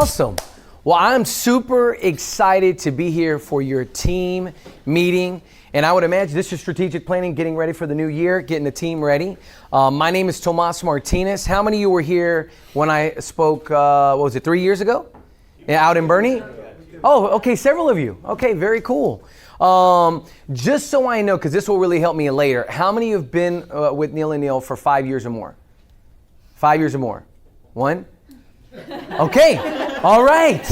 Awesome. Well, I'm super excited to be here for your team meeting. And I would imagine this is strategic planning, getting ready for the new year, getting the team ready. My name is Tomas Martinez. How many of you were here when I spoke, 3 years ago? Yeah, out in Bernie? Oh, okay, several of you. Okay, very cool. Just so I know, because this will really help me later, how many have been with Neal&Neal for 5 years or more? 5 years or more? One? Okay, all right.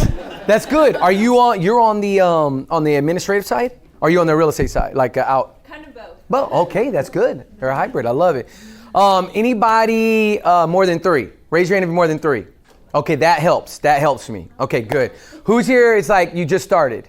That's good. Are you on the administrative side? Or are you on the real estate side, like out? Kind of both. Both. Okay, that's good. They're a hybrid. I love it. Anybody more than three? Raise your hand if you're more than three. Okay, that helps. That helps me. Okay, good. Who's here? It's like you just started.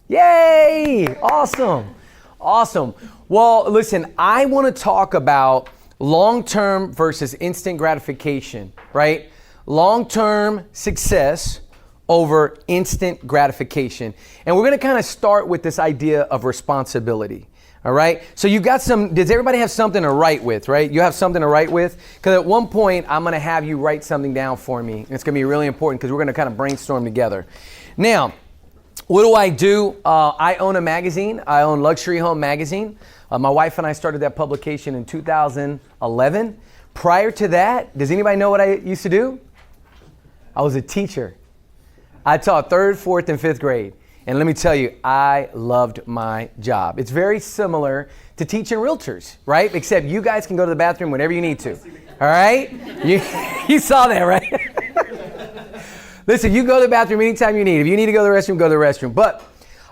Yay! Awesome. Awesome. Well, listen, I want to talk about long-term versus instant gratification, right? Long-term success over instant gratification. And we're going to kind of start with this idea of responsibility. All right. So you got does everybody have something to write with, right? You have something to write with? Because at one point, I'm going to have you write something down for me. It's going to be really important because we're going to kind of brainstorm together. Now, what do? I own a magazine. I own Luxury Home Magazine. My wife and I started that publication in 2011. Prior to that, does anybody know what I used to do? I was a teacher. I taught 3rd, 4th, and 5th grade. And let me tell you, I loved my job. It's very similar to teaching realtors, right? Except you guys can go to the bathroom whenever you need to. All right? You saw that, right? Listen, you go to the bathroom anytime you need. If you need to go to the restroom, go to the restroom. But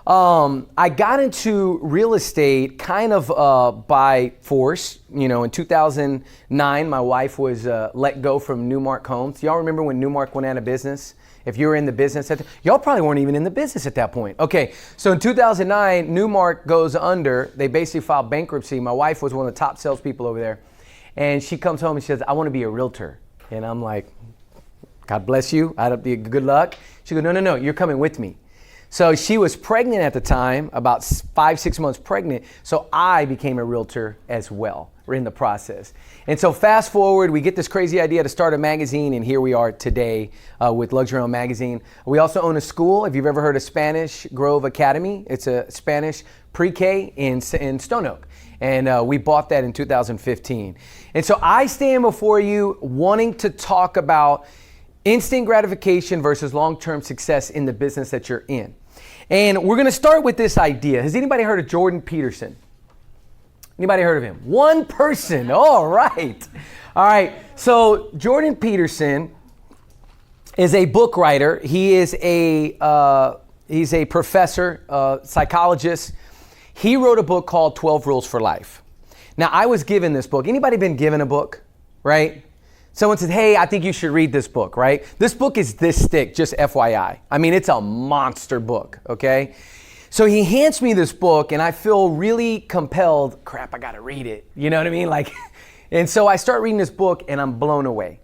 I got into real estate kind of by force. You know, in 2009, my wife was let go from Newmark Homes. Y'all remember when Newmark went out of business? If you were in the business, y'all probably weren't even in the business at that point. Okay, so in 2009, Newmark goes under. They basically filed bankruptcy. My wife was one of the top salespeople over there. And she comes home and she says, I want to be a realtor. And I'm like, God bless you. I'd be good luck. She goes, no, you're coming with me. So she was pregnant at the time, about 5-6 months pregnant. So I became a realtor as well. We're in the process. And so fast forward, we get this crazy idea to start a magazine, and here we are today with Luxury Home Magazine. We also own a school. If you've ever heard of Spanish Grove Academy, it's a Spanish pre-K in Stone Oak. And we bought that in 2015. And so I stand before you wanting to talk about instant gratification versus long-term success in the business that you're in. And we're going to start with this idea. Has anybody heard of Jordan Peterson? Anybody heard of him? One person. All right. All right. So Jordan Peterson is a book writer. He is he's a professor, psychologist. He wrote a book called 12 Rules for Life. Now, I was given this book. Anybody been given a book, right? Someone said, hey, I think you should read this book, right? This book is this thick, just FYI. I mean, it's a monster book, okay? So he hands me this book and I feel really compelled, crap, I gotta read it. You know what I mean? And so I start reading this book and I'm blown away.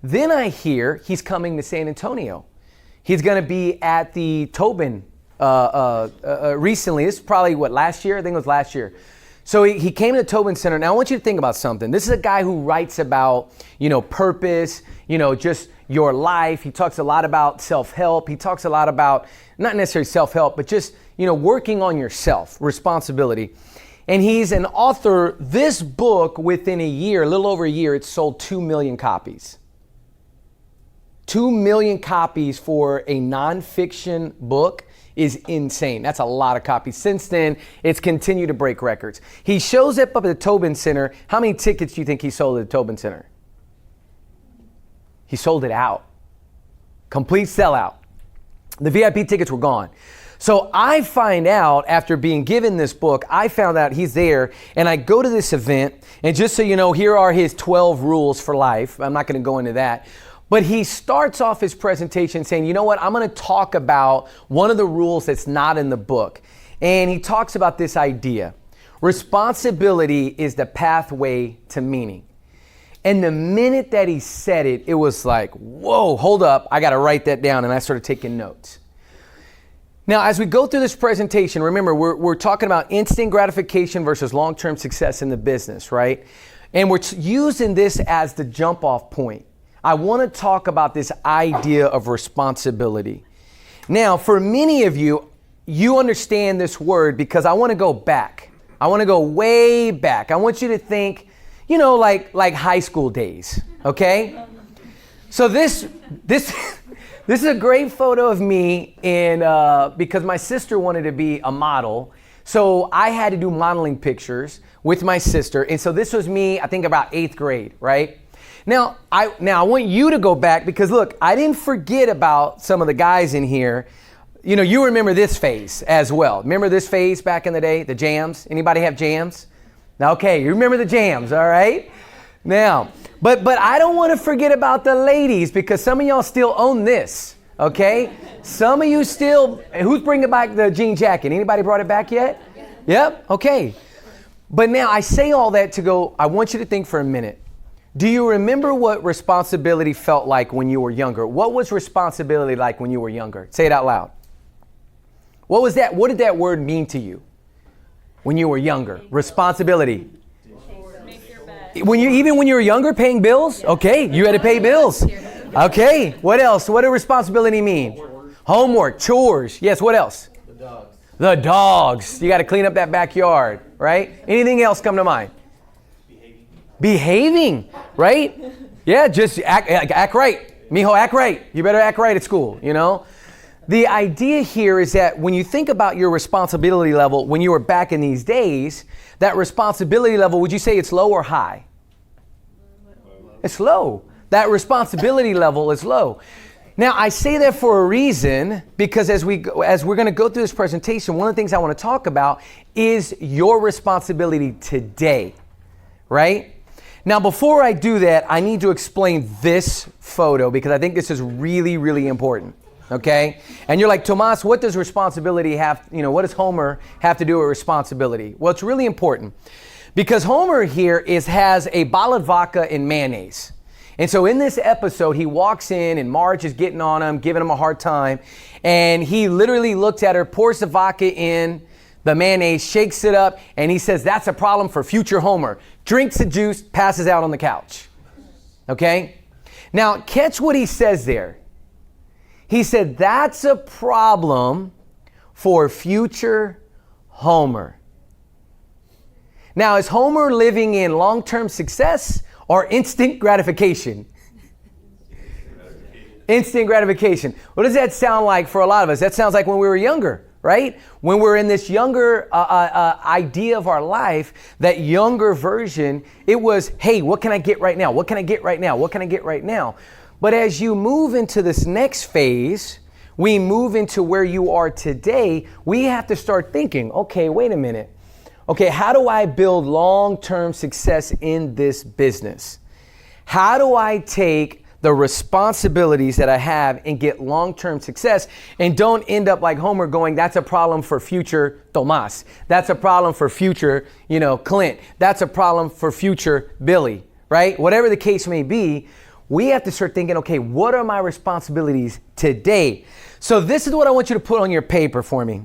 Then I hear he's coming to San Antonio. He's gonna be at the Tobin recently. This is probably last year? I think it was last year. So he came to the Tobin Center. Now I want you to think about something. This is a guy who writes about, purpose, just your life. He talks a lot about self-help. He talks a lot about, not necessarily self-help, but just, working on yourself, responsibility. And he's an author. This book, within a year, a little over a year, it sold 2 million copies. 2 million copies for a nonfiction book is insane. That's a lot of copies. Since then, it's continued to break records. He shows up at the Tobin Center. How many tickets do you think he sold at the Tobin Center? He sold it out. Complete sellout. The VIP tickets were gone. So I find out, after being given this book, I found out he's there, and I go to this event, and just so you know, here are his 12 rules for life. I'm not going to go into that. But he starts off his presentation saying, you know what, I'm going to talk about one of the rules that's not in the book. And he talks about this idea. Responsibility is the pathway to meaning. And the minute that he said it, it was like, whoa, hold up, I got to write that down. And I started taking notes. Now, as we go through this presentation, remember, we're talking about instant gratification versus long-term success in the business, right? And we're using this as the jump-off point. I want to talk about this idea of responsibility. Now, for many of you, you understand this word because I want to go back. I want to go way back. I want you to think, like high school days, okay? So this is a great photo of me because my sister wanted to be a model. So I had to do modeling pictures with my sister. And so this was me, I think about 8th grade, right? Now I want you to go back because look, I didn't forget about some of the guys in here. You remember this phase as well. Remember this phase back in the day, the jams? Anybody have jams? Okay, you remember the jams, all right? Now, but I don't want to forget about the ladies because some of y'all still own this, okay? Some of you still, who's bringing back the jean jacket? Anybody brought it back yet? Yep, okay. But now I say all that to go, I want you to think for a minute. Do you remember what responsibility felt like when you were younger? What was responsibility like when you were younger? Say it out loud. What was that? What did that word mean to you when you were younger? Responsibility. Make your bed. Even when you were younger, paying bills? Okay, you had to pay bills. Okay, what else? What did responsibility mean? Homework, chores. Yes, what else? The dogs. You got to clean up that backyard, right? Anything else come to mind? Behaving, right? Yeah, just act right. Mijo, act right. You better act right at school, The idea here is that when you think about your responsibility level, when you were back in these days, that responsibility level, would you say it's low or high? It's low. That responsibility level is low. Now, I say that for a reason because as we're going to go through this presentation, one of the things I want to talk about is your responsibility today, right? Now, before I do that, I need to explain this photo because I think this is really, really important. Okay? And you're like, Tomas, what does responsibility have, what does Homer have to do with responsibility? Well, it's really important because Homer here has a bottle of vodka and mayonnaise. And so in this episode, he walks in and Marge is getting on him, giving him a hard time. And he literally looks at her, pours the vodka in the mayonnaise, shakes it up, and he says, that's a problem for future Homer. Drinks the juice, passes out on the couch. Okay? Now, catch what he says there. He said, that's a problem for future Homer. Now, is Homer living in long-term success or instant gratification? Instant gratification. What does that sound like for a lot of us? That sounds like when we were younger, right? When we're in this younger idea of our life, that younger version, it was, hey, what can I get right now? What can I get right now? What can I get right now? But as you move into this next phase, we move into where you are today, we have to start thinking, okay, wait a minute. Okay, how do I build long-term success in this business? How do I take the responsibilities that I have and get long-term success and don't end up like Homer going, that's a problem for future Tomas. That's a problem for future, Clint. That's a problem for future Billy, right? Whatever the case may be, we have to start thinking, okay, what are my responsibilities today? So this is what I want you to put on your paper for me.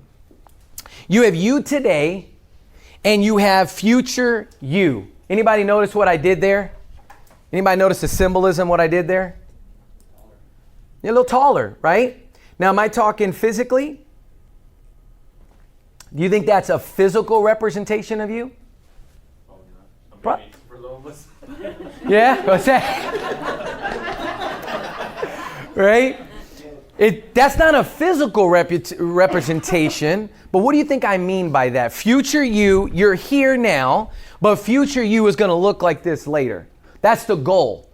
You have you today and you have future you. Anybody notice what I did there? Anybody notice the symbolism, what I did there? You're a little taller, right? Now, am I talking physically? Do you think that's a physical representation of you? Yeah? What's that? Right? That's not a physical representation, but what do you think I mean by that? Future you, you're here now, but future you is going to look like this later. That's the goal,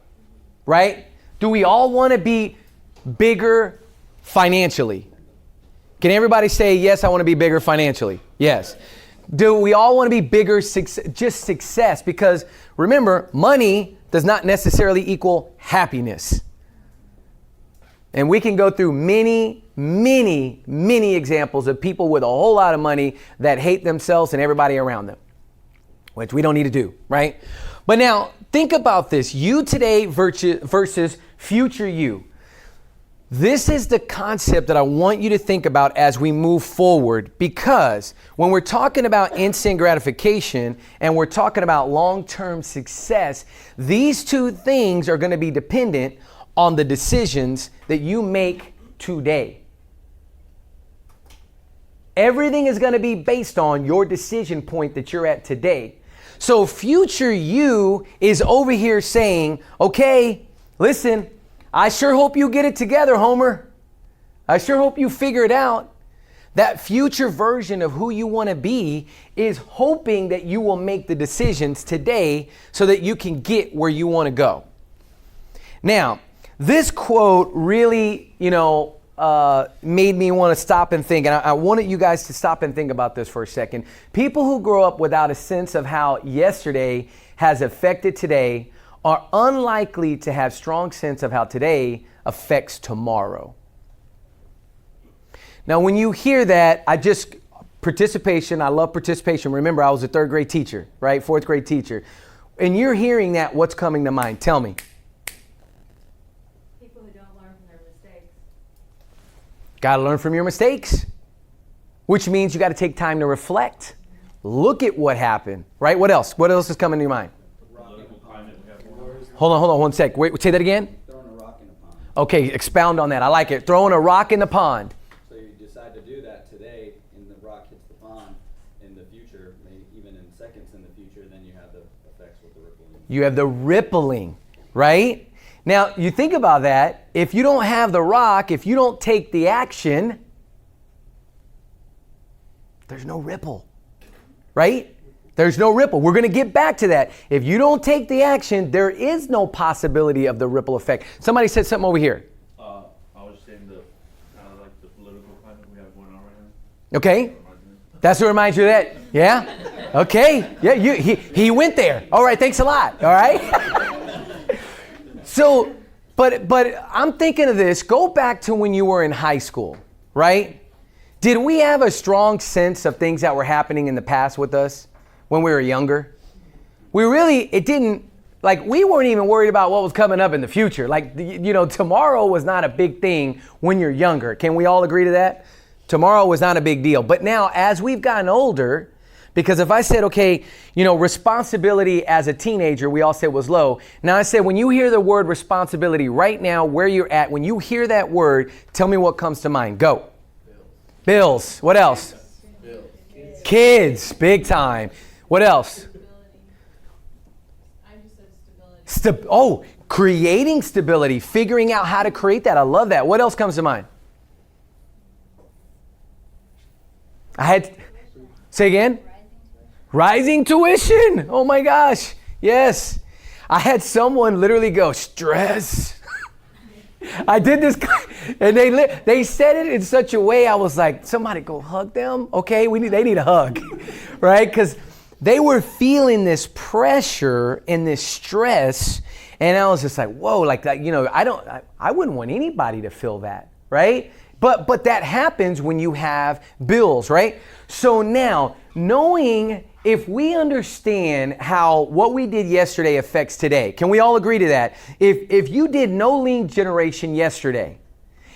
right? Do we all want to be bigger financially? Can everybody say, yes, I want to be bigger financially? Yes. Do we all want to be bigger, just success? Because remember, money does not necessarily equal happiness. And we can go through many, many, many examples of people with a whole lot of money that hate themselves and everybody around them, which we don't need to do, right? But now, think about this. You today versus future you. This is the concept that I want you to think about as we move forward, because when we're talking about instant gratification and we're talking about long-term success, these two things are going to be dependent on the decisions that you make today. Everything is going to be based on your decision point that you're at today. So future you is over here saying, okay, listen, I sure hope you get it together, Homer. I sure hope you figure it out. That future version of who you want to be is hoping that you will make the decisions today so that you can get where you want to go. Now, this quote really, made me want to stop and think. And I wanted you guys to stop and think about this for a second. People who grow up without a sense of how yesterday has affected today are unlikely to have strong sense of how today affects tomorrow. Now, when you hear that, participation, I love participation. Remember, I was a third grade teacher, right? Fourth grade teacher. And you're hearing that, what's coming to mind? Tell me. People who don't learn from their mistakes. Got to learn from your mistakes, which means you got to take time to reflect. Look at what happened, right? What else? What else is coming to your mind? Hold on 1 sec. Wait, say that again? Throwing a rock in a pond. Okay, expound on that. I like it. Throwing a rock in the pond. So you decide to do that today, and the rock hits the pond. In the future, maybe even in seconds in the future, then you have the effects with the rippling. You have the rippling, right? Now, you think about that. If you don't have the rock, if you don't take the action, there's no ripple, right? There's no ripple. We're going to get back to that. If you don't take the action, there is no possibility of the ripple effect. Somebody said something over here. I was saying kind of like the political climate we have going on right now. Okay. That's what reminds you of that. Yeah. Okay. Yeah. He went there. All right. Thanks a lot. All right. So, but I'm thinking of this. Go back to when you were in high school, right? Did we have a strong sense of things that were happening in the past with us when we were younger? We weren't even worried about what was coming up in the future. Tomorrow was not a big thing when you're younger. Can we all agree to that? Tomorrow was not a big deal. But now, as we've gotten older, because if I said, okay, responsibility as a teenager, we all said was low. Now I said, when you hear the word responsibility right now, where you're at, when you hear that word, tell me what comes to mind. Go. Bills. What else? Kids. Big time. What else? I just said stability. Creating stability, figuring out how to create that. I love that. What else comes to mind? Say again? Rising tuition. Oh my gosh. Yes. I had someone literally go, stress. I did this, and they said it in such a way, I was like, somebody go hug them. Okay, they need a hug, right? Because they were feeling this pressure and this stress, and I was just like, whoa, like that, I wouldn't want anybody to feel that, right? But that happens when you have bills, right? So now, knowing if we understand how what we did yesterday affects today, can we all agree to that? If you did no lead generation yesterday,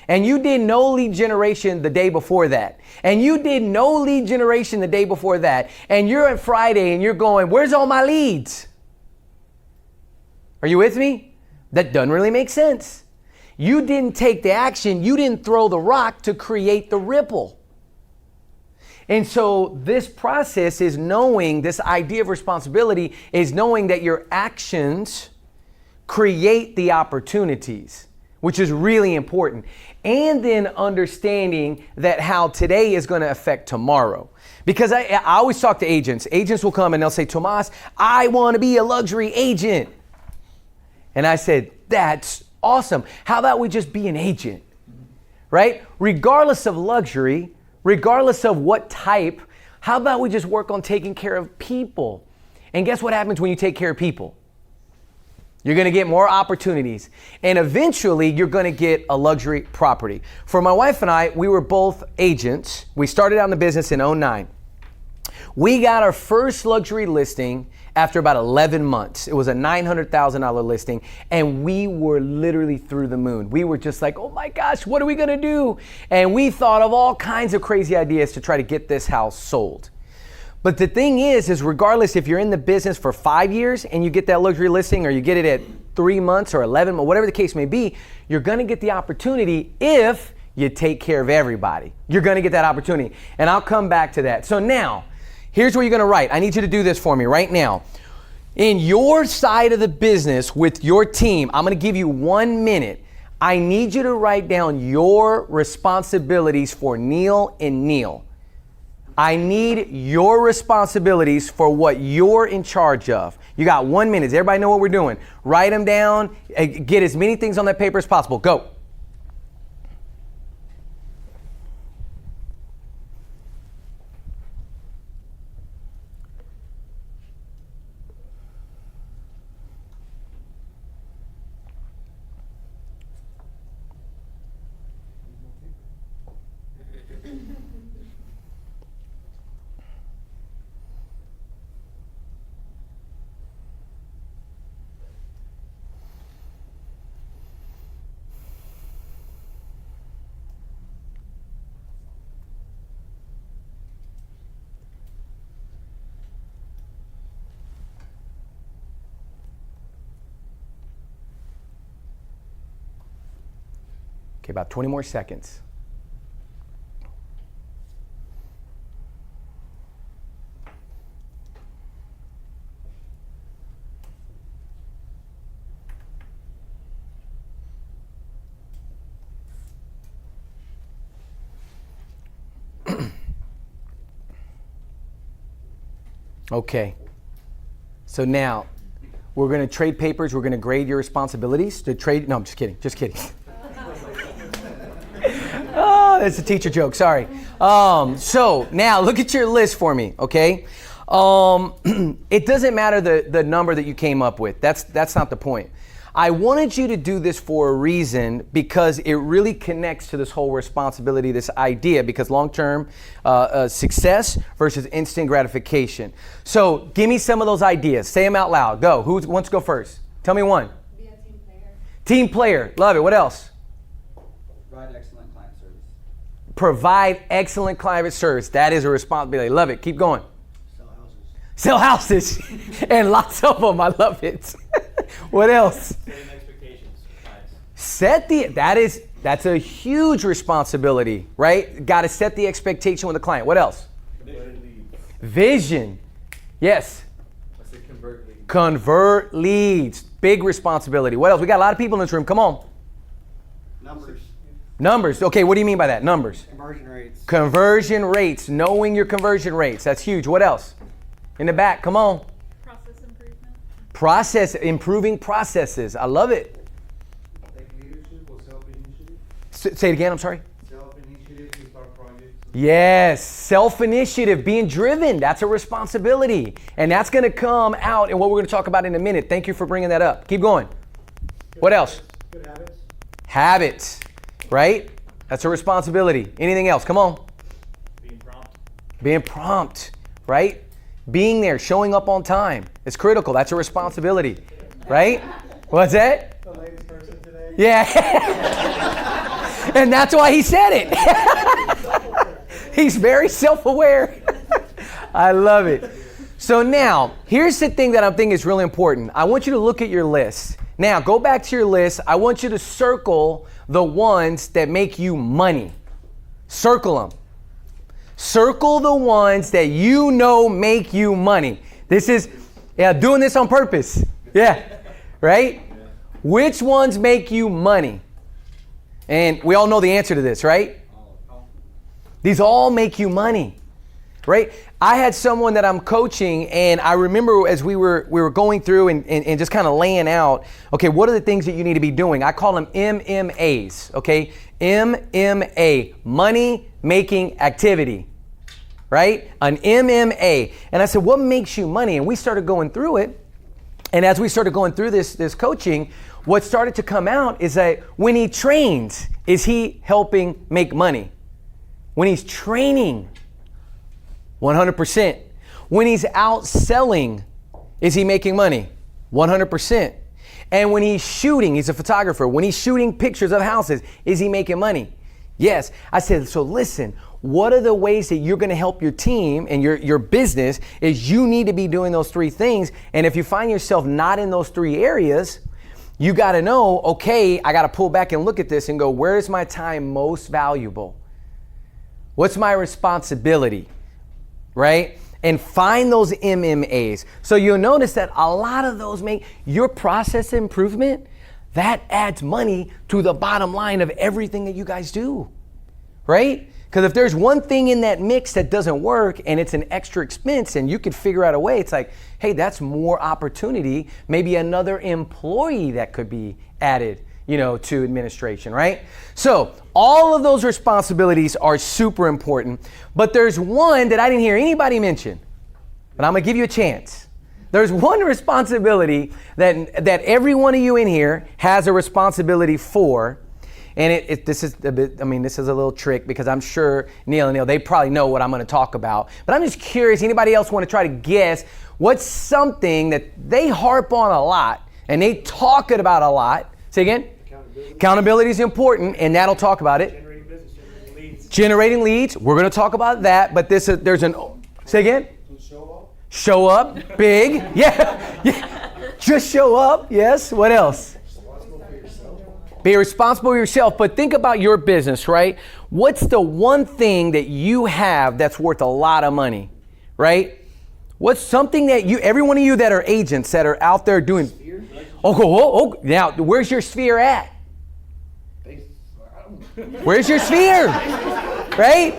and you did no lead generation the day before that, and you did no lead generation the day before that, and you're at Friday and you're going, where's all my leads? Are you with me? That doesn't really make sense. You didn't take the action. You didn't throw the rock to create the ripple. And so this process is knowing, this idea of responsibility is knowing that your actions create the opportunities, which is really important. And then understanding that how today is going to affect tomorrow. Because I always talk to agents. Agents will come and they'll say, Tomas, I want to be a luxury agent. And I said, that's awesome. How about we just be an agent, right? Regardless of luxury, regardless of what type, how about we just work on taking care of people? And guess what happens when you take care of people? You're going to get more opportunities. And eventually, you're going to get a luxury property. For my wife and I, we were both agents. We started out in the business in 2009. We got our first luxury listing after about 11 months. It was a $900,000 listing, and we were literally through the moon. We were just like, oh my gosh, what are we gonna do? And we thought of all kinds of crazy ideas to try to get this house sold. But the thing is regardless if you're in the business for 5 years and you get that luxury listing, or you get it at 3 months or 11 months, whatever the case may be, you're going to get the opportunity if you take care of everybody. You're going to get that opportunity. And I'll come back to that. So now, here's what you're going to write. I need you to do this for me right now. In your side of the business with your team, I'm going to give you 1 minute. I need you to write down your responsibilities for Neal&Neal. I need your responsibilities for what you're in charge of. You got 1 minute. Does everybody know what we're doing? Write them down. Get as many things on that paper as possible. Go. Okay, about 20 more seconds. Okay, so now we're going to trade papers. We're going to grade your responsibilities to trade. No, I'm just kidding. Just kidding. Oh, that's a teacher joke. Sorry. So now look at your list for me. Okay. It doesn't matter the number that you came up with. That's not the point. I wanted you to do this for a reason because it really connects to this whole responsibility, this idea, because long-term success versus instant gratification. So give me some of those ideas. Say them out loud. Go. Who wants to go first? Tell me one. Be a team player. Team player. Love it. What else? Provide excellent client service. Provide excellent client service. That is a responsibility. Love it. Keep going. Sell houses. Sell houses. And lots of them. I love it. What else? Setting expectations. Nice. That's a huge responsibility, right? Got to set the expectation with the client. What else? Vision. Yes. I said convert leads. Convert leads. Big responsibility. What else? We got a lot of people in this room. Come on. Numbers. Okay, what do you mean by that? Numbers. Conversion rates. Conversion rates. Knowing your conversion rates. That's huge. What else? In the back. Come on. Improving processes. I love it. Like leadership or self-initiative? Say it again, I'm sorry. Self-initiative to start projects. Yes, self-initiative, being driven. That's a responsibility. And that's going to come out in what we're going to talk about in a minute. Thank you for bringing that up. Keep going. What else? Good habits. Habits, right? That's a responsibility. Anything else? Come on. Being prompt, right? Being there, showing up on time. It's critical. That's a responsibility, right? What's that? The latest person today. Yeah. And that's why he said it. He's very self-aware. I love it. So now, here's the thing that I'm thinking is really important. I want you to look at your list. Now, go back to your list. I want you to circle the ones that make you money. Circle them. Circle the ones that you know make you money. This is, doing this on purpose. Yeah, right? Yeah. Which ones make you money? And we all know the answer to this, right? These all make you money, right? I had someone that I'm coaching, and I remember as we were going through and just kind of laying out, okay, what are the things that you need to be doing? I call them MMAs, okay? MMA, money making activity. Right? An MMA. And I said, what makes you money? And we started going through it. And as we started going through this coaching, what started to come out is that when he trains, is he helping make money? When he's training, 100%. When he's out selling, is he making money? 100%. And when he's shooting, he's a photographer. When he's shooting pictures of houses, is he making money? Yes. I said, so listen, what are the ways that you're going to help your team and your business is you need to be doing those three things. And if you find yourself not in those three areas, you got to know, okay, I got to pull back and look at this and go, where is my time most valuable? What's my responsibility, right? And find those MMAs. So you'll notice that a lot of those make your process improvement, that adds money to the bottom line of everything that you guys do, right? Because if there's one thing in that mix that doesn't work and it's an extra expense and you could figure out a way, it's like, hey, that's more opportunity, maybe another employee that could be added, to administration, right? So all of those responsibilities are super important, but there's one that I didn't hear anybody mention, but I'm gonna give you a chance. There's one responsibility that every one of you in here has a responsibility for. And this is a bit, this is a little trick because I'm sure Neal&Neal, they probably know what I'm going to talk about. But I'm just curious, anybody else want to try to guess what's something that they harp on a lot and they talk about a lot? Say again? Accountability is important, and that'll talk about it. Generating business, generating leads. Generating leads. We're going to talk about that, but say again? Show up. Big. Yeah. Just show up. Yes. What else? Be responsible for yourself, but think about your business, right? What's the one thing that you have that's worth a lot of money, right? What's something that every one of you that are agents that are out there doing? Now, where's your sphere at? Where's your sphere? Right?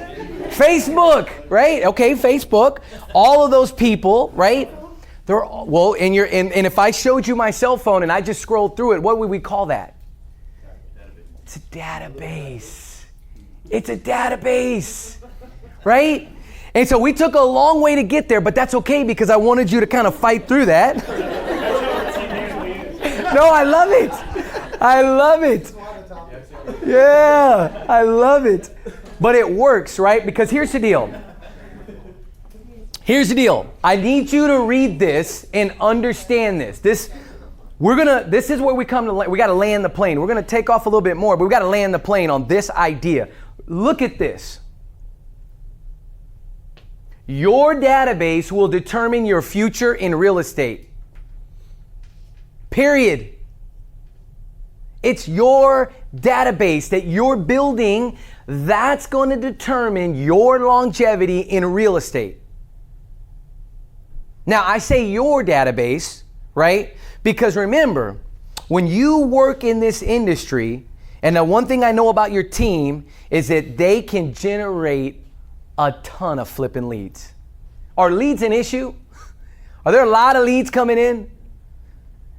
Facebook, right? Okay, Facebook. All of those people, right? And if I showed you my cell phone and I just scrolled through it, what would we call that? It's a database. It's a database, right? And so we took a long way to get there, but that's okay because I wanted you to kind of fight through that. No, I love it. I love it. Yeah, I love it. But it works, right? Because here's the deal. Here's the deal. I need you to read this and understand this. This is where we come to, we got to land the plane. We're going to take off a little bit more, but we got to land the plane on this idea. Look at this. Your database will determine your future in real estate. Period. It's your database that you're building that's going to determine your longevity in real estate. Now, I say your database, right? Because remember, when you work in this industry, and the one thing I know about your team is that they can generate a ton of flipping leads. Are leads an issue? Are there a lot of leads coming in?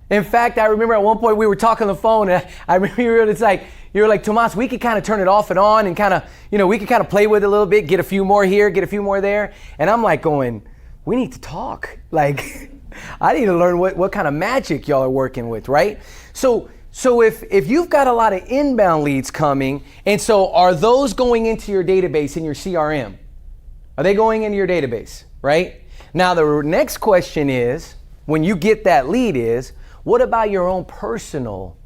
In fact, I remember at one point we were talking on the phone, and I remember you were like, Tomas, we could kind of turn it off and on and kind of, we could kind of play with it a little bit, get a few more here, get a few more there. And I'm like going, we need to talk. Like, I need to learn what kind of magic y'all are working with, right? So if you've got a lot of inbound leads coming, and so are those going into your database in your CRM? Are they going into your database, right? Now the next question is, when you get that lead is, what about your own personal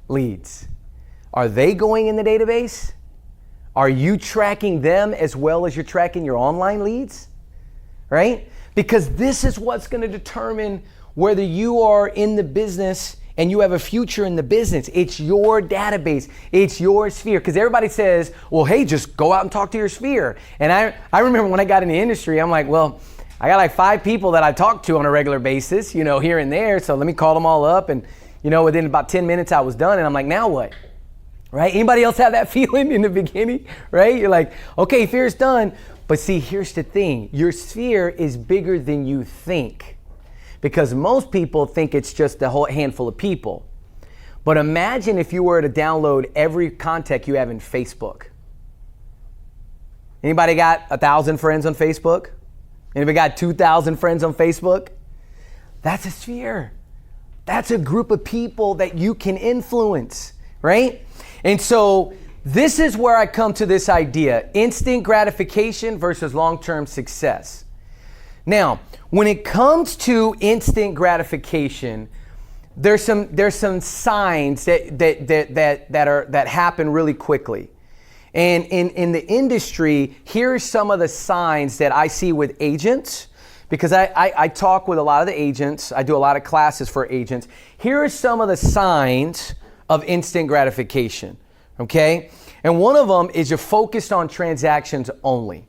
leads? Are they going in the database? Are you tracking them as well as you're tracking your online leads? Right? Because this is what's going to determine whether you are in the business and you have a future in the business. It's your database. It's your sphere. Because everybody says, well, hey, just go out and talk to your sphere. And I remember when I got in the industry, I'm like, well, I got like 5 people that I talk to on a regular basis, here and there. So let me call them all up. And, within about 10 minutes I was done. And I'm like, now what? Right? Anybody else have that feeling in the beginning? Right? You're like, okay, fear's done. But see, here's the thing. Your sphere is bigger than you think. Because most people think it's just a whole handful of people. But imagine if you were to download every contact you have in Facebook. Anybody got 1,000 friends on Facebook? Anybody got 2,000 friends on Facebook? That's a sphere. That's a group of people that you can influence, right? And so this is where I come to this idea, instant gratification versus long-term success. Now, when it comes to instant gratification, there's some signs that happen really quickly. And in the industry, here are some of the signs that I see with agents, because I talk with a lot of the agents. I do a lot of classes for agents. Here are some of the signs of instant gratification, okay? And one of them is you're focused on transactions only.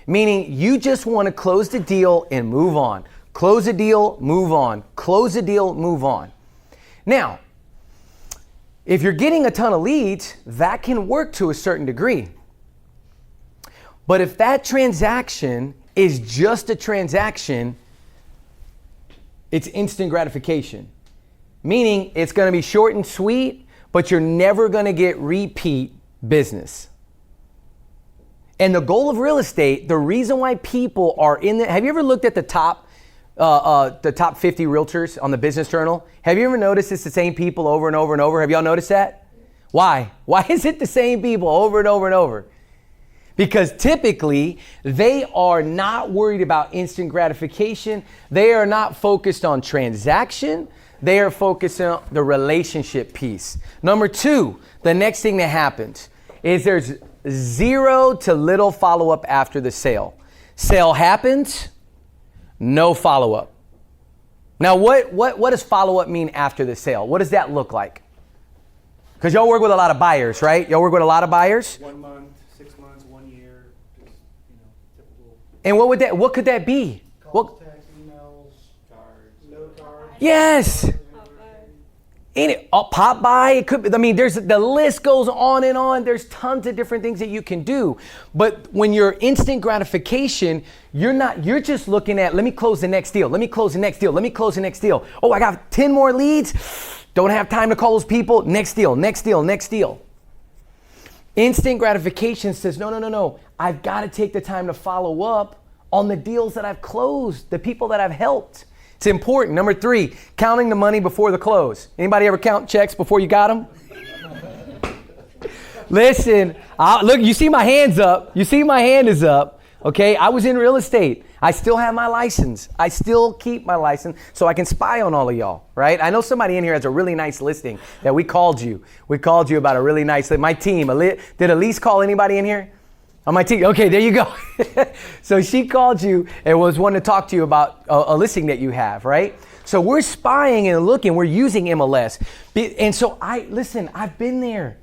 Meaning you just want to close the deal and move on. Close the deal, move on. Close the deal, move on. Now, if you're getting a ton of leads, that can work to a certain degree. But if that transaction is just a transaction, it's instant gratification. Meaning it's going to be short and sweet, but you're never going to get repeat business. And the goal of real estate, the reason why people are in the, have you ever looked at the top 50 realtors on the Business Journal? Have you ever noticed it's the same people over and over and over? Have y'all noticed that? Why? Why is it the same people over and over and over? Because typically they are not worried about instant gratification. They are not focused on transaction. They are focused on the relationship piece. Number two, the next thing that happens is there's zero to little follow-up after the sale. Sale happens, no follow-up. Now, what does follow-up mean after the sale? What does that look like? Because y'all work with a lot of buyers, right? Y'all work with a lot of buyers? 1 month, 6 months, 1 year, just, typical. And what could that be? Calls, texts, emails, cards, no cards. Yes. Pop by, it could be, I mean, the list goes on and on. There's tons of different things that you can do. But when you're instant gratification, you're just looking at, let me close the next deal. Let me close the next deal. Let me close the next deal. Oh, I got 10 more leads. Don't have time to call those people. Next deal, next deal, next deal. Instant gratification says, no. I've got to take the time to follow up on the deals that I've closed, the people that I've helped. It's important. Number three, counting the money before the close. Anybody ever count checks before you got them? Listen, look, you see my hand's up. You see my hand is up. Okay, I was in real estate. I still have my license. I still keep my license so I can spy on all of y'all, right? I know somebody in here has a really nice listing that we called you. We called you about a really nice listing. My team, did Elise call anybody in here? On my team. Okay, there you go. So she called you and was wanting to talk to you about a listing that you have, right? So we're spying and looking. We're using MLS. And so I've been there.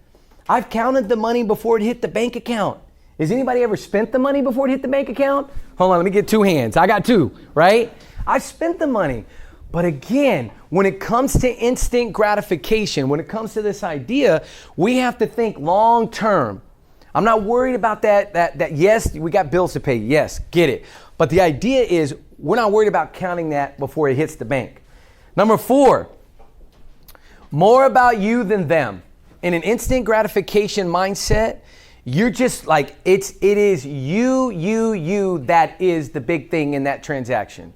I've counted the money before it hit the bank account. Has anybody ever spent the money before it hit the bank account? Hold on, let me get two hands. I got two, right? I've spent the money. But again, when it comes to instant gratification, when it comes to this idea, we have to think long term. I'm not worried about that yes, we got bills to pay. Yes, get it. But the idea is we're not worried about counting that before it hits the bank. Number four, more about you than them. In an instant gratification mindset, you're just like, it is you that is the big thing in that transaction.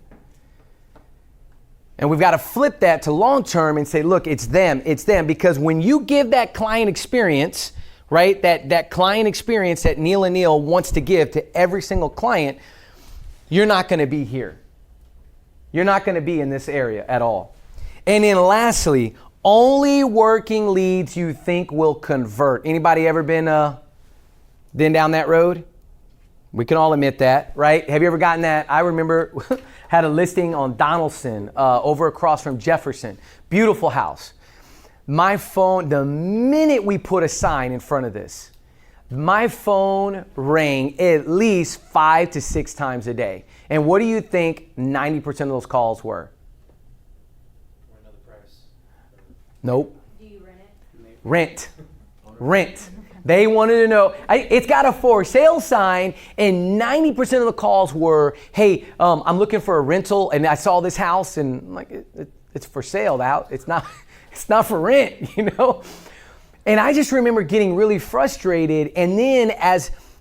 And we've got to flip that to long term and say, look, it's them, because when you give that client experience, right? That client experience that Neal&Neal wants to give to every single client, you're not going to be here. You're not going to be in this area at all. And then lastly, only working leads you think will convert. Anybody ever been down that road? We can all admit that, right? Have you ever gotten that? I remember had a listing on Donaldson over across from Jefferson. Beautiful house. My phone, the minute we put a sign in front of this, my phone rang at least 5 to 6 times a day. And what do you think 90% of those calls were? For another price. Nope. Do you rent it? Rent. They wanted to know, it's got a for sale sign, and 90% of the calls were, hey, I'm looking for a rental, and I saw this house, and I'm like, it's for sale. It's not for rent, you know? And I just remember getting really frustrated. And then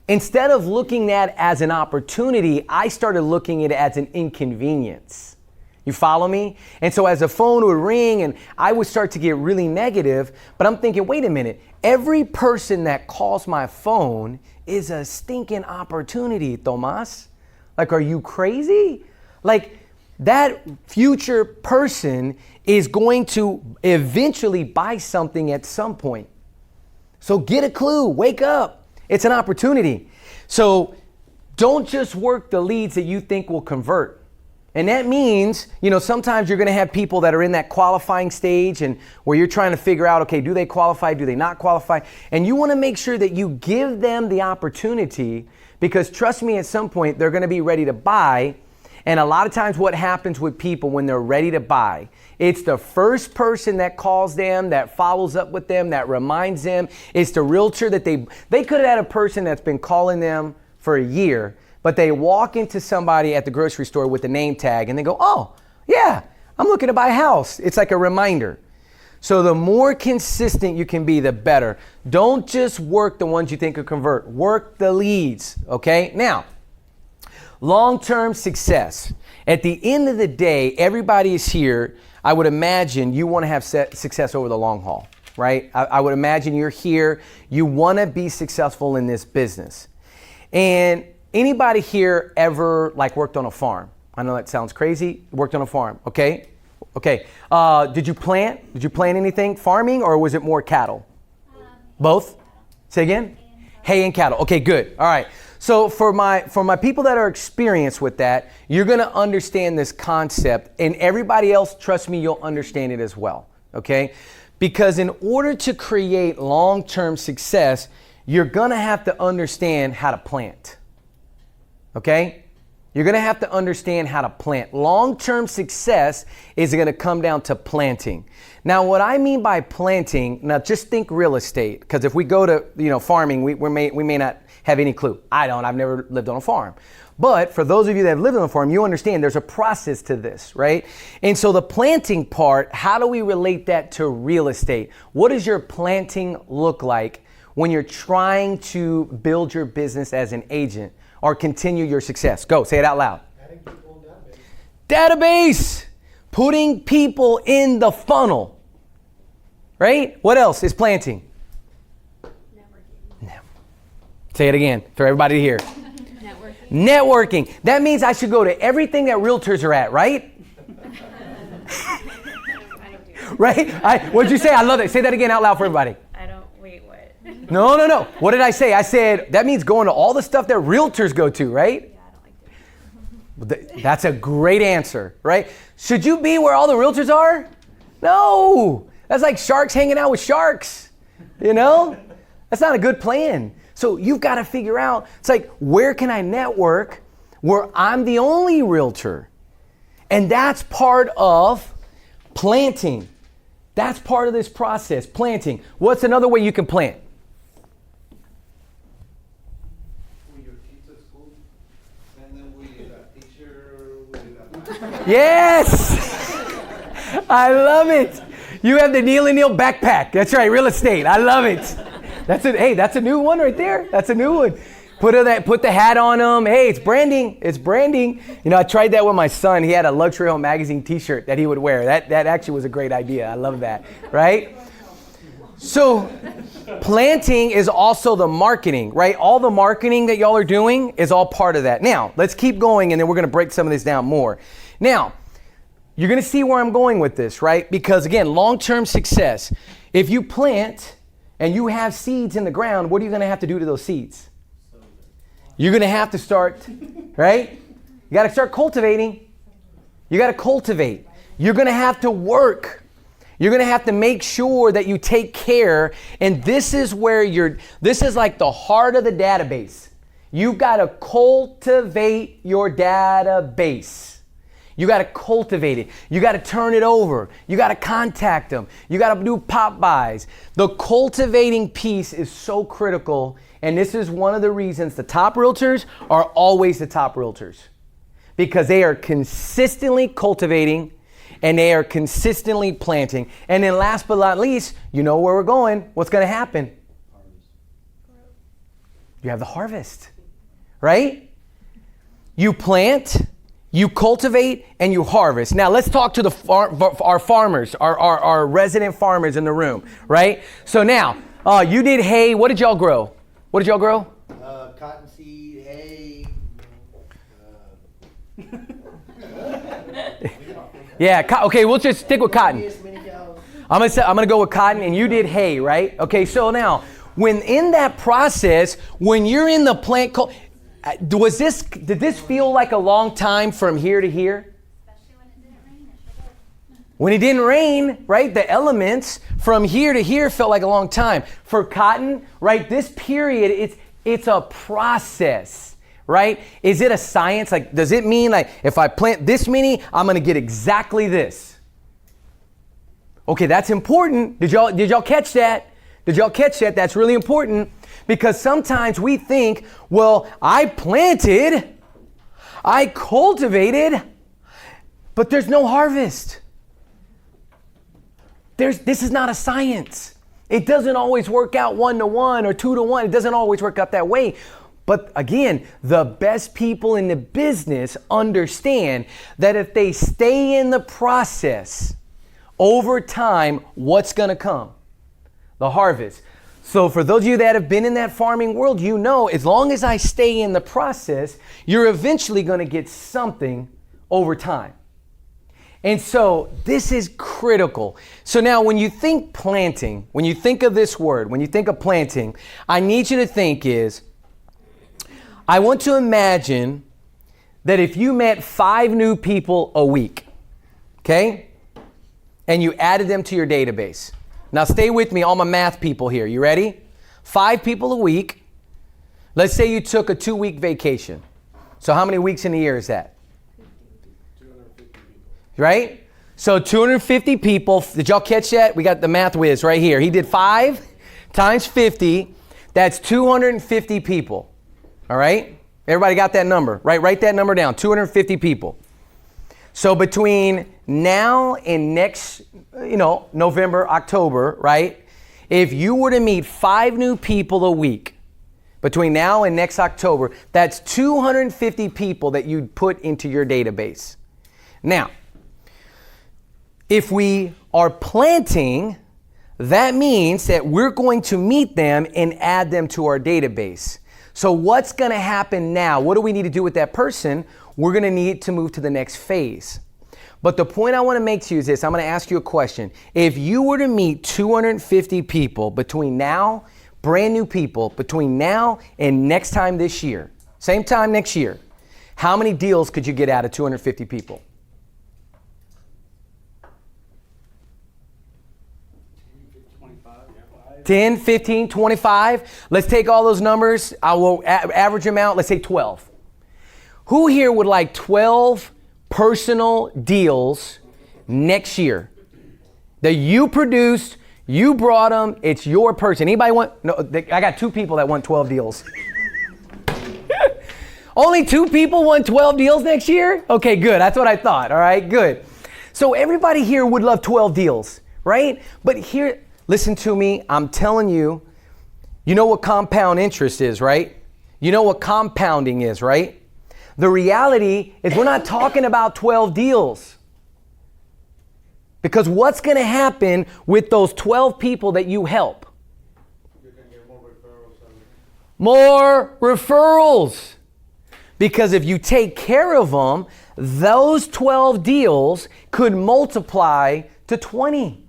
instead of looking at it as an opportunity, I started looking at it as an inconvenience. You follow me? And so as the phone would ring and I would start to get really negative, but I'm thinking, wait a minute, every person that calls my phone is a stinking opportunity, Tomas. Like, are you crazy? Like, that future person is going to eventually buy something at some point. So get a clue, wake up. It's an opportunity. So don't just work the leads that you think will convert. And that means, sometimes you're going to have people that are in that qualifying stage and where you're trying to figure out, okay, do they qualify? Do they not qualify? And you want to make sure that you give them the opportunity, because trust me, at some point they're going to be ready to buy. And a lot of times what happens with people when they're ready to buy, it's the first person that calls them, that follows up with them, that reminds them. It's the realtor that they could have had a person that's been calling them for a year, but they walk into somebody at the grocery store with the name tag and they go, oh, yeah, I'm looking to buy a house. It's like a reminder. So the more consistent you can be, the better. Don't just work the ones you think will convert. Work the leads, okay? Now, long-term success. At the end of the day, everybody is here. I would imagine you want to have success over the long haul, right? I would imagine you're here. You want to be successful in this business. And anybody here ever worked on a farm? I know that sounds crazy. Worked on a farm, okay? Okay. Did you plant? Did you plant anything? Farming, or was it more cattle? Both? Say again? Hay and cattle. Okay, good. All right. So for my people that are experienced with that, you're going to understand this concept, and everybody else, trust me, you'll understand it as well, okay? Because in order to create long-term success, you're going to have to understand how to plant, okay? You're going to have to understand how to plant. Long-term success is going to come down to planting. Now, what I mean by planting, now just think real estate, because if we go to farming, we may not have any clue. I've never lived on a farm. But for those of you that have lived on a farm, you understand there's a process to this, right? And so the planting part, how do we relate that to real estate? What does your planting look like when you're trying to build your business as an agent or continue your success? Go, say it out loud. Adding people in database. Database! Putting people in the funnel, right? What else is planting? Say it again for everybody to hear. Networking. That means I should go to everything that realtors are at, right? Right? What'd you say? I love it. Say that again out loud for everybody. Wait, what? No. What did I say? I said, that means going to all the stuff that realtors go to, right? Yeah, I don't like doing That's a great answer, right? Should you be where all the realtors are? No. That's like sharks hanging out with sharks, That's not a good plan. So you've got to figure out, it's like, where can I network where I'm the only realtor? And that's part of planting. That's part of this process, planting. What's another way you can plant? With your kids at school, and then with a teacher, Yes! I love it. You have the Neal&Neal backpack. That's right, real estate. I love it. That's it. Hey, that's a new one right there. That's a new one. Put the hat on them. Hey, it's branding. It's branding. I tried that with my son. He had a Luxury Home Magazine t-shirt that he would wear. That actually was a great idea. I love that, right? So planting is also the marketing, right? All the marketing that y'all are doing is all part of that. Now, let's keep going, and then we're going to break some of this down more. Now, you're going to see where I'm going with this, right? Because again, long-term success. If you plant and you have seeds in the ground, what are you going to have to do to those seeds? You're going to have to start, right? You got to start cultivating. You got to cultivate. You're going to have to work. You're going to have to make sure that you take care. And this is where this is like the heart of the database. You've got to cultivate your database. You got to cultivate it. You got to turn it over. You got to contact them. You got to do pop buys. The cultivating piece is so critical, and this is one of the reasons the top realtors are always the top realtors, because they are consistently cultivating and they are consistently planting. And then last but not least, you know where we're going. What's going to happen? You have the harvest, right? You plant, you cultivate, and you harvest. Now let's talk to our farmers, our resident farmers in the room, right? So now, you did hay. What did y'all grow? Cottonseed, hay. Yeah, okay, we'll just stick with cotton. I'm gonna go with cotton, and you did hay, right? Okay, so now, when in that process, when you're in the plant, did this feel like a long time from here to here? When it didn't rain, right, the elements from here to here felt like a long time. For cotton, right, this period, it's a process, right? Is it a science? Like, does it mean like if I plant this many, I'm gonna get exactly this? Okay, that's important. Did y'all catch that? Did y'all catch that? That's really important because sometimes we think, well, I planted, I cultivated, but there's no harvest. This is not a science. It doesn't always work out 1-to-1 or 2-to-1. It doesn't always work out that way. But again, the best people in the business understand that if they stay in the process, over time, what's going to come? The harvest. So for those of you that have been in that farming world, you know, as long as I stay in the process, you're eventually going to get something over time. And so this is critical. So now when you think planting, when you think of this word, when you think of planting, I need you to think I want to imagine that if you met 5 new people a week, okay, and you added them to your database. Now stay with me, all my math people here. You ready? 5 people a week. Let's say you took a 2-week vacation. So how many weeks in a year is that? Right? So 250 people. Did y'all catch that? We got the math whiz right here. He did 5 times 50. That's 250 people. All right? Everybody got that number, right? Write that number down. 250 people. So between now and next, November, October, right? If you were to meet 5 new people a week between now and next October, that's 250 people that you'd put into your database. Now, if we are planting, that means that we're going to meet them and add them to our database. So what's going to happen now? What do we need to do with that person? We're going to need to move to the next phase. But the point I want to make to you is this. I'm going to ask you a question. If you were to meet 250 people between now, brand new people, between now and next time this year, same time next year, how many deals could you get out of 250 people? 10, 15, 25. Let's take all those numbers. I will average them out. Let's say 12. Who here would like 12 personal deals next year that you produced, you brought them, it's your person? Anybody want? No, I got 2 people that want 12 deals. Only 2 people want 12 deals next year? Okay, good. That's what I thought. All right, good. So everybody here would love 12 deals, right? But here, listen to me. I'm telling you, you know what compound interest is, right? You know what compounding is, right? The reality is we're not talking about 12 deals. Because what's going to happen with those 12 people that you help? You can get more referrals. More referrals. Because if you take care of them, those 12 deals could multiply to 20.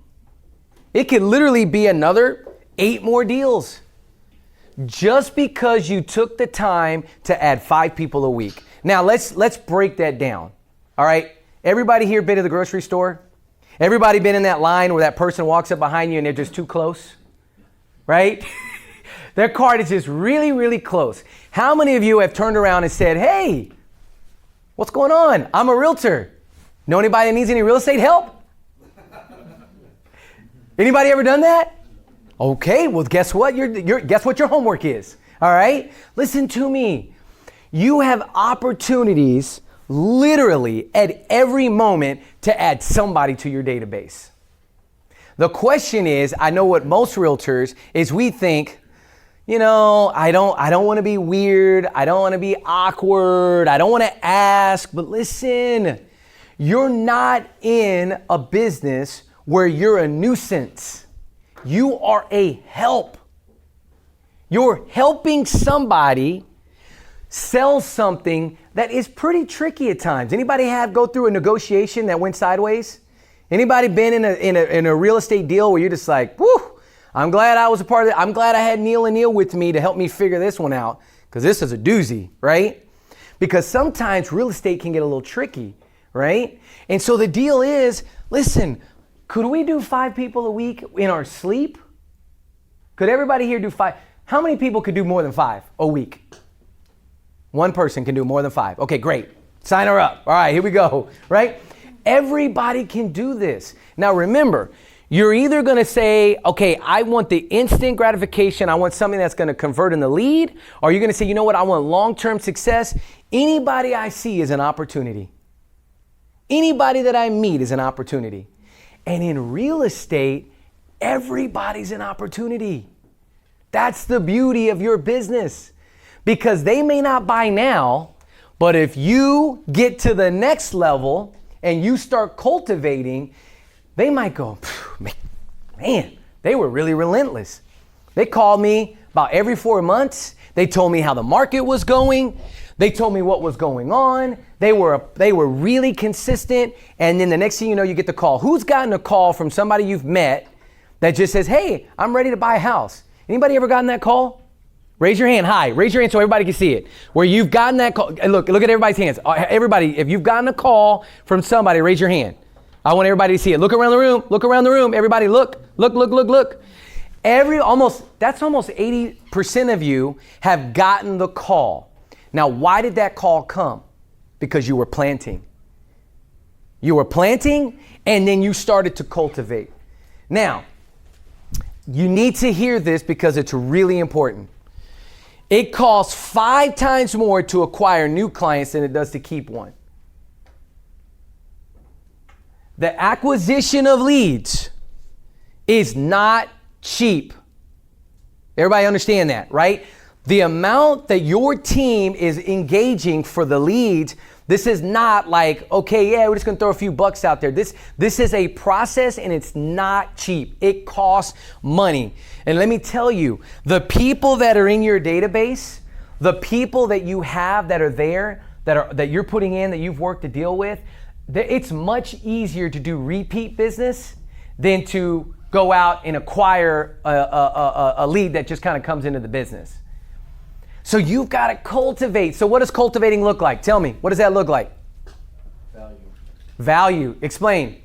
It could literally be another 8 more deals. Just because you took the time to add 5 people a week. Now let's break that down. All right. Everybody here been to the grocery store? Everybody been in that line where that person walks up behind you and they're just too close? Right? Their cart is just really, really close. How many of you have turned around and said, hey, what's going on? I'm a realtor. Know anybody that needs any real estate help? Anybody ever done that? Okay, well, guess what? Guess what your homework is? All right? Listen to me. You have opportunities literally at every moment to add somebody to your database. The question is, I know what most realtors is we think, I don't want to be weird. I don't want to be awkward. I don't want to ask. But listen, you're not in a business where you're a nuisance. You are a help. You're helping somebody sell something that is pretty tricky at times. Anybody go through a negotiation that went sideways? Anybody been in a real estate deal where you're just like, whew, I'm glad I was a part of it. I'm glad I had Neal&Neal with me to help me figure this one out, because this is a doozy, right? Because sometimes real estate can get a little tricky, right? And so the deal is, listen, could we do 5 people a week in our sleep? Could everybody here do 5? How many people could do more than 5 a week? One person can do more than 5. Okay, great. Sign her up. All right, here we go, right? Everybody can do this. Now remember, you're either going to say, okay, I want the instant gratification. I want something that's going to convert in the lead. Or you're going to say, you know what? I want long-term success. Anybody I see is an opportunity. Anybody that I meet is an opportunity. And in real estate, everybody's an opportunity. That's the beauty of your business. Because they may not buy now, but if you get to the next level and you start cultivating, they might go, man, they were really relentless. They called me about every 4 months. They told me how the market was going. They told me what was going on. They were really consistent. And then the next thing you know, you get the call. Who's gotten a call from somebody you've met that just says, hey, I'm ready to buy a house? Anybody ever gotten that call? Raise your hand high. Raise your hand so everybody can see it. Where you've gotten that call. Look at everybody's hands. Everybody, if you've gotten a call from somebody, raise your hand. I want everybody to see it. Look around the room. Look around the room. Everybody look. That's almost 80% of you have gotten the call. Now, why did that call come? Because you were planting. You were planting and then you started to cultivate. Now, you need to hear this because it's really important. It costs 5 times more to acquire new clients than it does to keep one. The acquisition of leads is not cheap. Everybody understand that, right? The amount that your team is engaging for the leads, this is not like, okay, yeah, we're just gonna throw a few bucks out there. This is a process and it's not cheap. It costs money. And let me tell you, the people that are in your database, the people that you have that are there, that you're putting in, that you've worked to deal with, it's much easier to do repeat business than to go out and acquire a lead that just kind of comes into the business. So you've got to cultivate. So what does cultivating look like? Tell me, what does that look like? Value. Value. Explain.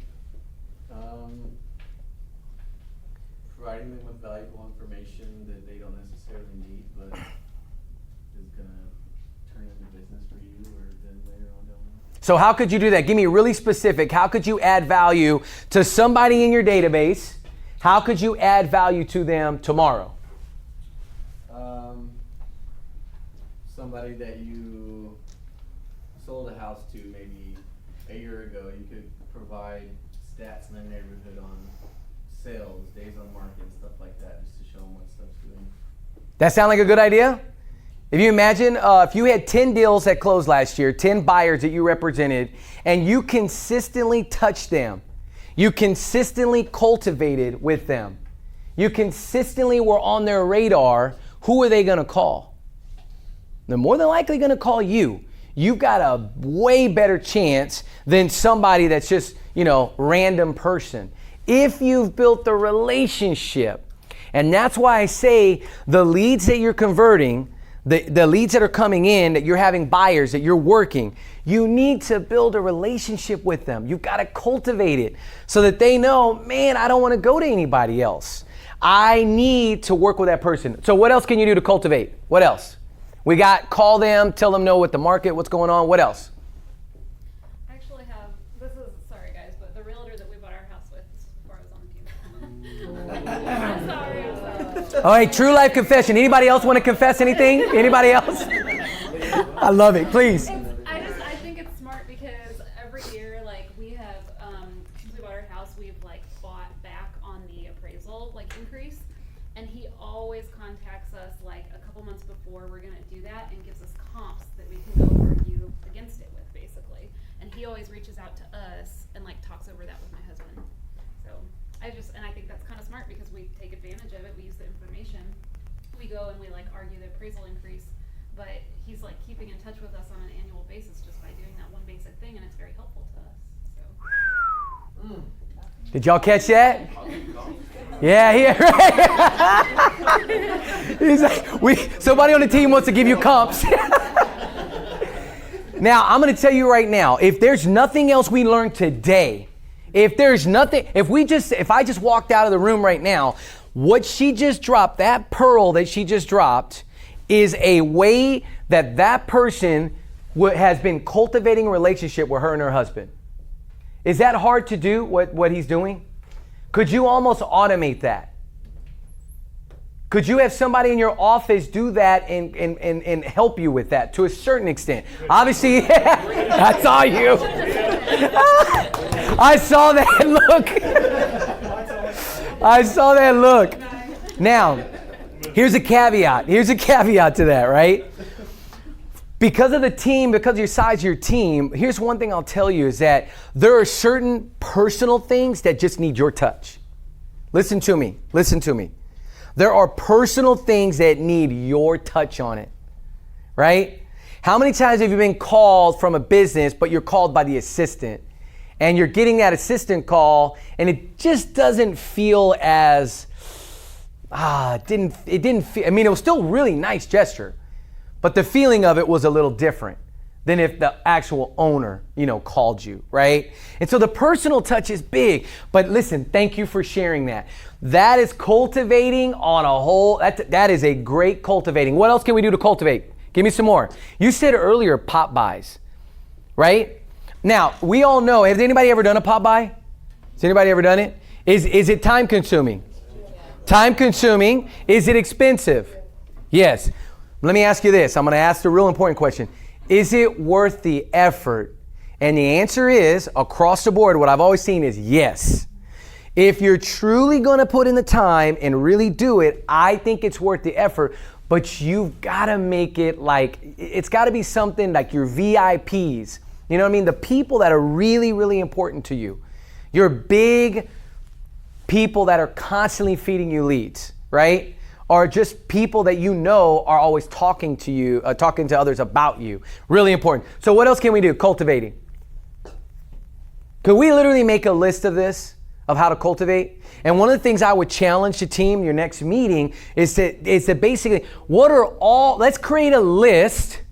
Providing them with valuable information that they don't necessarily need, but is going to turn into business for you or then later on down the line. So how could you do that? Give me really specific. How could you add value to somebody in your database? How could you add value to them tomorrow? Somebody that you sold a house to maybe a year ago, you could provide stats in their neighborhood on sales, days on market, and stuff like that, just to show them what stuff's doing. That sound like a good idea? If you imagine, if you had 10 deals that closed last year, 10 buyers that you represented, and you consistently touched them, you consistently cultivated with them, you consistently were on their radar, who are they going to call? They're more than likely going to call you. You've got a way better chance than somebody that's just, random person. If you've built the relationship, and that's why I say the leads that you're converting, the leads that are coming in, that you're having buyers, that you're working, you need to build a relationship with them. You've got to cultivate it so that they know, man, I don't want to go to anybody else. I need to work with that person. So what else can you do to cultivate? What else? We got call them, tell them know what the market, what's going on. What else? I actually have, sorry guys, but the realtor that we bought our house with, this was before I was on the team. I'm sorry. All right, true life confession. Anybody else want to confess anything? Anybody else? I love it, please. I think it's smart because every year, we have, since we bought our house, we've bought back on the appraisal, increase. And he always contacts us a couple months before we're gonna do that and gives us comps that we can go argue against it with, basically. And he always reaches out to us and talks over that with my husband. So I think that's kind of smart because we take advantage of it. We use the information. We go and we argue the appraisal increase, but he's keeping in touch with us on an annual basis just by doing that one basic thing, and it's very helpful to us. So. Did y'all catch that? Yeah, right. He's somebody on the team wants to give you comps. Now, I'm going to tell you right now, if there's nothing else we learned today, if I just walked out of the room right now, what she just dropped, that pearl that she just dropped, is a way that person has been cultivating a relationship with her and her husband. Is that hard to do, what he's doing? Could you almost automate that? Could you have somebody in your office do that and help you with that to a certain extent? Obviously, I saw you. I saw that look. I saw that look. Now, here's a caveat. Here's a caveat to that, right? Because of the team, because of your size of your team, here's one thing I'll tell you is that there are certain personal things that just need your touch. Listen to me. Listen to me. There are personal things that need your touch on it, right? How many times have you been called from a business, but you're called by the assistant, and you're getting that assistant call, and it just doesn't feel as, it didn't feel, I mean, it was still a really nice gesture, but the feeling of it was a little different than if the actual owner, called you, right? And so the personal touch is big, but listen, thank you for sharing that. That is cultivating on a whole, that is a great cultivating. What else can we do to cultivate? Give me some more. You said earlier pop buys, right? Now, we all know, has anybody ever done a pop buy? Has anybody ever done it? Is it time consuming? Time consuming. Is it expensive? Yes. Let me ask you this. I'm going to ask the real important question. Is it worth the effort? And the answer is, across the board, what I've always seen is yes. If you're truly going to put in the time and really do it, I think it's worth the effort, but you've got to make it it's got to be something like your VIPs. You know what I mean? The people that are really, really important to you. Your big people that are constantly feeding you leads, right? Or just people that are always talking to you, talking to others about you. Really important. So what else can we do? Cultivating. Could we literally make a list of this, of how to cultivate? And one of the things I would challenge the team, your next meeting, is to basically, let's create a list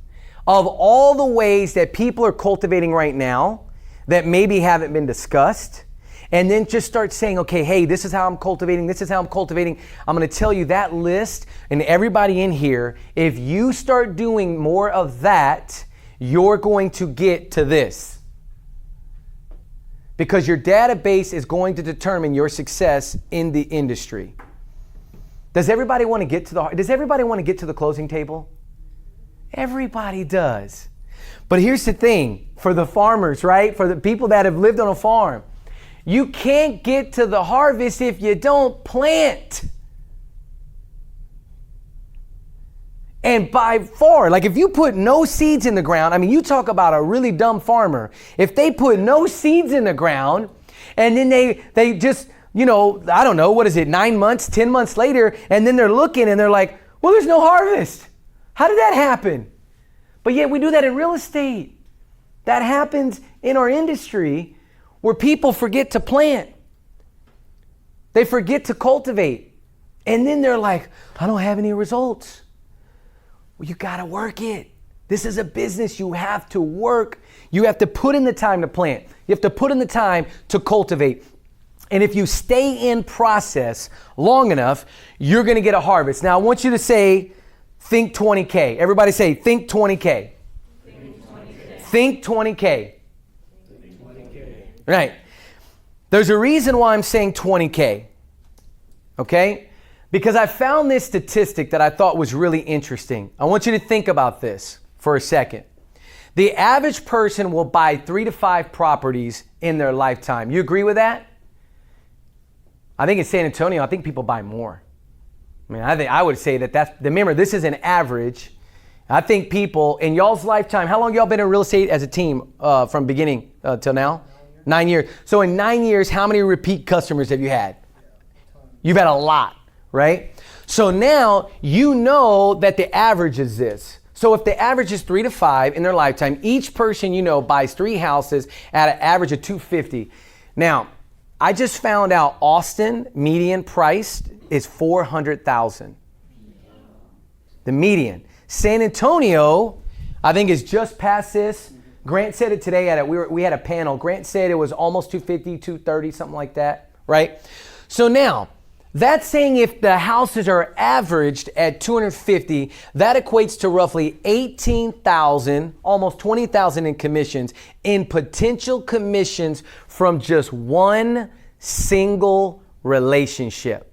of all the ways that people are cultivating right now that maybe haven't been discussed. And then just start saying, okay, hey, this is how I'm cultivating. This is how I'm cultivating. I'm going to tell you that list, and everybody in here, if you start doing more of that, you're going to get to this. Because your database is going to determine your success in the industry. Does everybody want to get to the closing table? Everybody does. But here's the thing, for the farmers, right? For the people that have lived on a farm, you can't get to the harvest if you don't plant. And by far, if you put no seeds in the ground, you talk about a really dumb farmer. If they put no seeds in the ground and then they just, I don't know, 9 months, 10 months later, and then they're looking and they're like, well, there's no harvest. How did that happen? But yet we do that in real estate. That happens in our industry where people forget to plant. They forget to cultivate. And then they're like, I don't have any results. Well, you gotta work it. This is a business. You have to work. You have to put in the time to plant. You have to put in the time to cultivate. And if you stay in process long enough, you're gonna get a harvest. Now I want you to say, think 20K. Everybody say, think 20K. Think 20K. Think 20K. Right. There's a reason why I'm saying 20K. Okay? Because I found this statistic that I thought was really interesting. I want you to think about this for a second. The average person will buy 3 to 5 properties in their lifetime. You agree with that? I think in San Antonio, I think people buy more. I would say remember, this is an average. I think people in y'all's lifetime, how long y'all been in real estate as a team from beginning till now? 9 years. So in 9 years, how many repeat customers have you had? You've had a lot, right? So now you know that the average is this. So if the average is 3 to 5 in their lifetime, each person buys 3 houses at an average of $250. Now, I just found out Austin median price is $400,000. The median. San Antonio, I think, is just past this. Grant said it today we had a panel. Grant said it was almost 250, 230, something like that, right? So now, that's saying if the houses are averaged at 250, that equates to roughly 18,000, almost 20,000 in commissions, in potential commissions from just one single relationship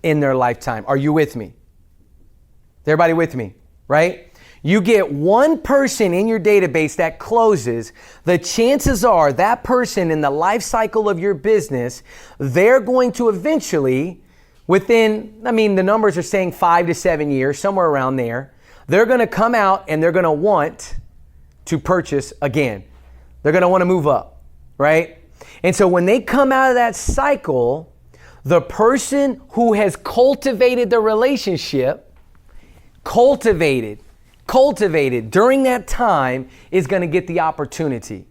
in their lifetime. Are you with me? Is everybody with me, right? You get one person in your database that closes, the chances are that person in the life cycle of your business, they're going to eventually, within, the numbers are saying 5 to 7 years, somewhere around there, they're going to come out and they're going to want to purchase again. They're going to want to move up, right? And so when they come out of that cycle, the person who has cultivated the relationship, cultivated during that time is going to get the opportunity.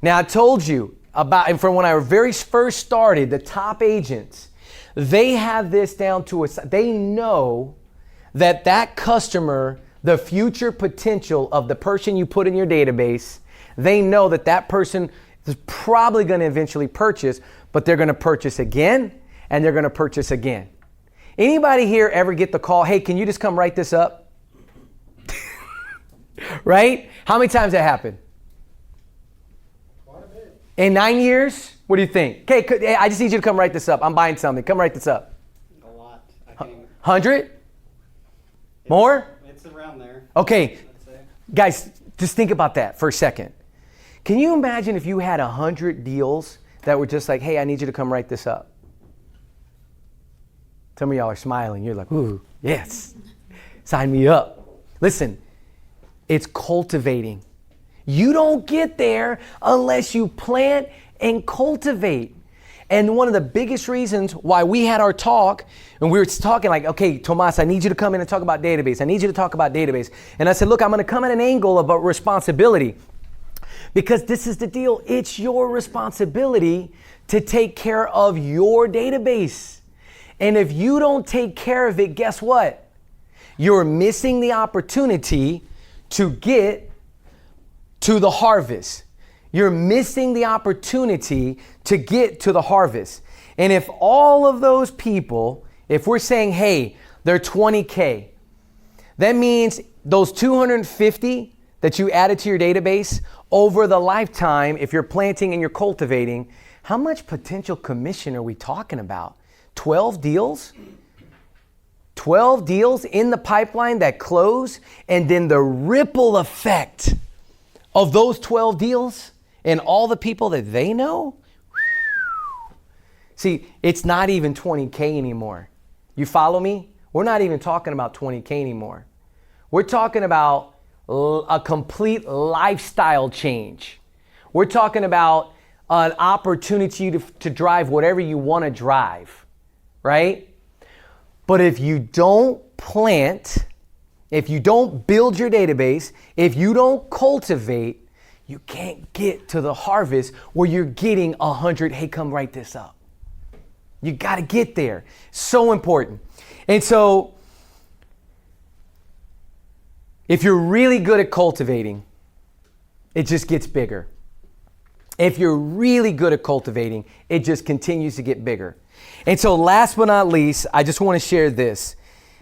Now, I told you about, and from when I very first started, the top agents, they have this down to a, they know that customer, the future potential of the person you put in your database, they know that person is probably going to eventually purchase, but they're going to purchase again, and they're going to purchase again. Anybody here ever get the call, hey, can you just come write this up? Right? How many times that happened? Quite a bit. In 9 years? What do you think? Okay, I just need you to come write this up. I'm buying something. Come write this up. A lot. I can't even. 100? More? It's around there. Okay, I'd say. guys, just think about that for a second. Can you imagine if you had 100 deals that were just like, hey, I need you to come write this up? Some of y'all are smiling. You're like, ooh, yes. Sign me up. Listen, it's cultivating. You don't get there unless you plant and cultivate. And one of the biggest reasons why we had our talk, and we were talking like, okay, Tomas, I need you to come in and talk about database. I need you to talk about database. And I said, look, I'm going to come at an angle about responsibility. Because this is the deal. It's your responsibility to take care of your database. And if you don't take care of it, guess what? You're missing the opportunity to get to the harvest. You're missing the opportunity to get to the harvest. And if all of those people, if we're saying, hey, they're 20K, that means those 250 that you added to your database over the lifetime, if you're planting and you're cultivating, how much potential commission are we talking about? 12 deals? 12 deals in the pipeline that close, and then the ripple effect of those 12 deals and all the people that they know. See, it's not even 20K anymore. You follow me? We're not even talking about 20K anymore. We're talking about a complete lifestyle change. We're talking about an opportunity to drive whatever you want to drive, right? But if you don't plant, if you don't build your database, if you don't cultivate, you can't get to the harvest where you're getting 100, hey, come write this up. You got to get there. So important. And so, if you're really good at cultivating, it just gets bigger. If you're really good at cultivating, it just continues to get bigger. And so last but not least, I just want to share this.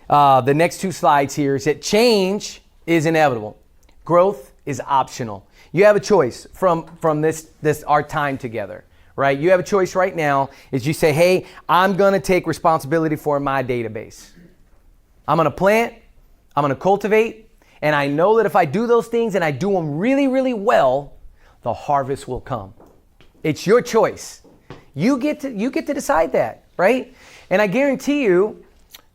The next two slides here is that change is inevitable. Growth is optional. You have a choice from this our time together, right? You have a choice right now is you say, hey, I'm going to take responsibility for my database. I'm going to plant, I'm going to cultivate, and I know that if I do those things and I do them really, really well, the harvest will come. It's your choice. You get to decide that, right? And I guarantee you,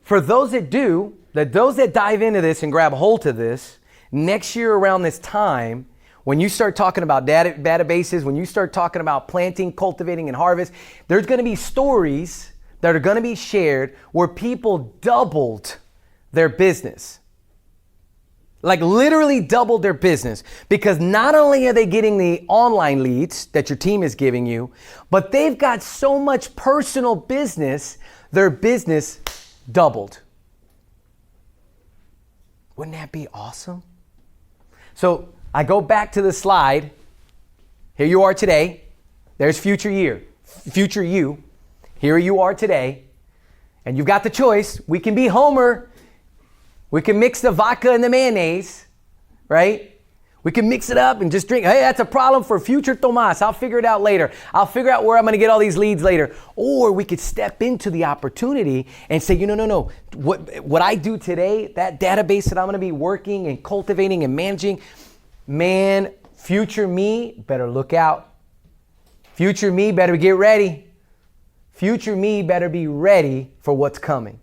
for those that do, that those that dive into this and grab hold to this, next year around this time, when you start talking about databases, when you start talking about planting, cultivating, and harvest, there's going to be stories that are going to be shared where people doubled their business. Like literally doubled their business, because not only are they getting the online leads that your team is giving you, but they've got so much personal business, their business doubled. Wouldn't that be awesome? So I go back to the slide. Here you are today. There's future you. Here you are today. And you've got the choice. We can be Homer. We can mix the vodka and the mayonnaise, right? We can mix it up and just drink. Hey, that's a problem for future Tomas. I'll figure it out later. I'll figure out where I'm going to get all these leads later. Or we could step into the opportunity and say, no. What I do today, that database that I'm going to be working and cultivating and managing, man, future me better look out. Future me better get ready. Future me better be ready for what's coming.